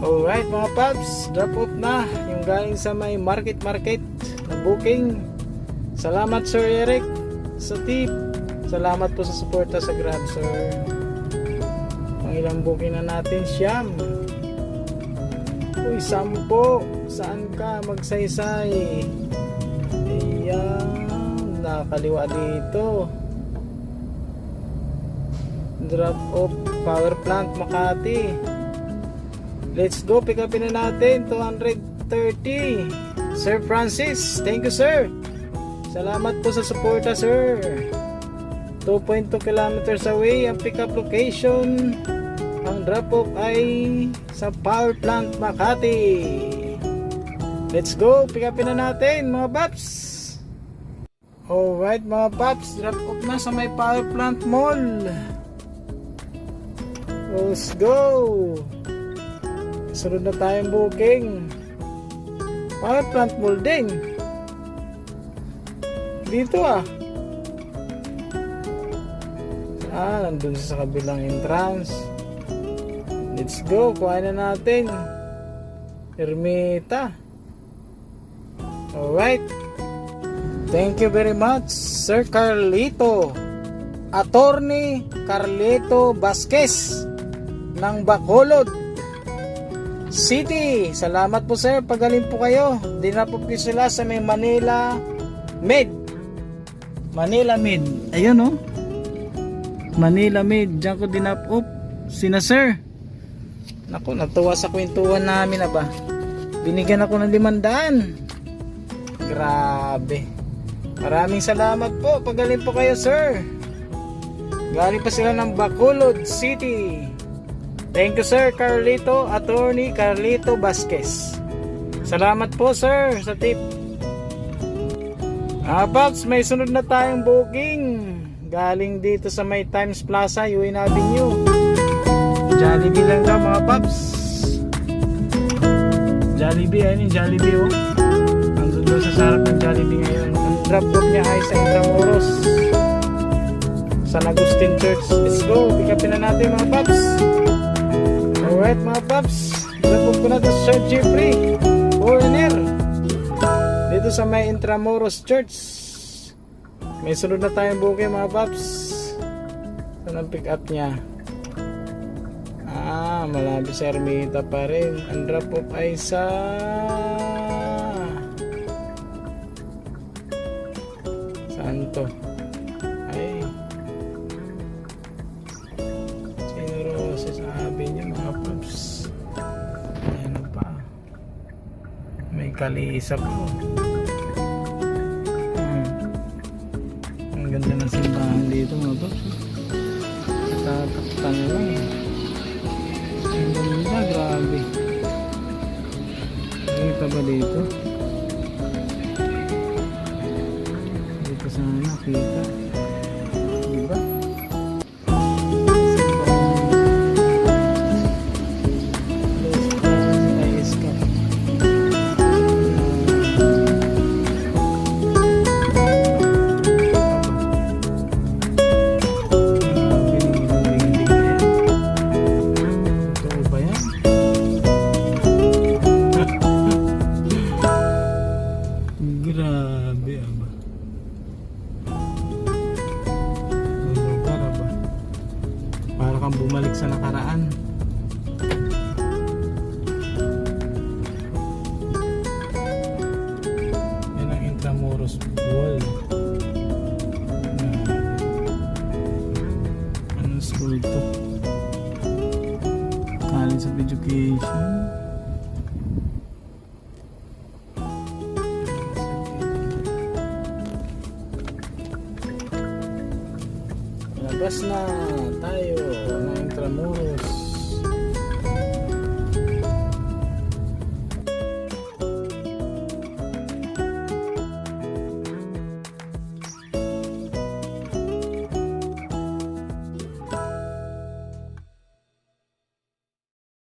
Alright mga paps, drop off na yung galing sa may market na booking. Salamat Sir Eric sa tip. Salamat po sa suporta sa Grab sir. Ang ilang booking na natin, siyam. Uy, 10. Saan ka magsaysay? Ayan, nakaliwa dito. Drop off power plant Makati. Let's go, pick upin na natin 230. Sir Francis, thank you sir. Salamat po sa suporta sir. 2.2 kilometers away ang pick up location. Ang drop off ay sa power plant Makati. Let's go, pick upin na natin mga paps. Alright mga paps, drop off na sa may power plant mall. Let's go. Sunod na tayong booking. Power plant mall din. Dito nandun sa kabilang entrance. Let's go, kuhain na natin Ermita. Alright, thank you very much Sir Carlito, Attorney Carlito Vasquez ng Bacolod City. Salamat po sir, pagaling po kayo. Dinapop ko sila sa may Manila Med. Ayun Manila Med. Diyan ko dinapop sina sir. Naku, natuwa sa kwentuhan namin na ba. Binigyan ako ng 500. Grabe. Maraming salamat po, pagaling po kayo sir. Galing pa sila ng Bacolod City. Thank you sir Carlito, Attorney Carlito Vasquez. Salamat po sir sa tip. Paps, may sunod na tayong booking. Galing dito sa may Times Plaza, Uin Avenue. Jollibee lang daw mga paps. Jollibee, ayun yung Jollibee Andun doon sa sarap ng Jollibee ngayon. Ang drop off niya ay sa Intramuros, San Agustin Church. Let's go, pick upin na natin mga paps. Alright mga paps, drop off ko na to Sir Jeffrey Foreigner dito sa may Intramuros Church. May sunod na tayong booking mga paps. Saan ang pick up niya? Malapit sa Ermita pa rin. Ang drop off ay sa saan to? Ay sabi niya mga paps. Ayan pa, may Kalisa po. Ang ganda ng simbahan dito mga paps. Tatakpan lang. Ang ganda, grabe. Kita ba dito? Dito sana kita. Diba? Grabe aba. Para kang bumalik sa nakaraan. Yan ang Intramuros Wall. Anong school to? College of Education. Labas na tayo ng Intramuros.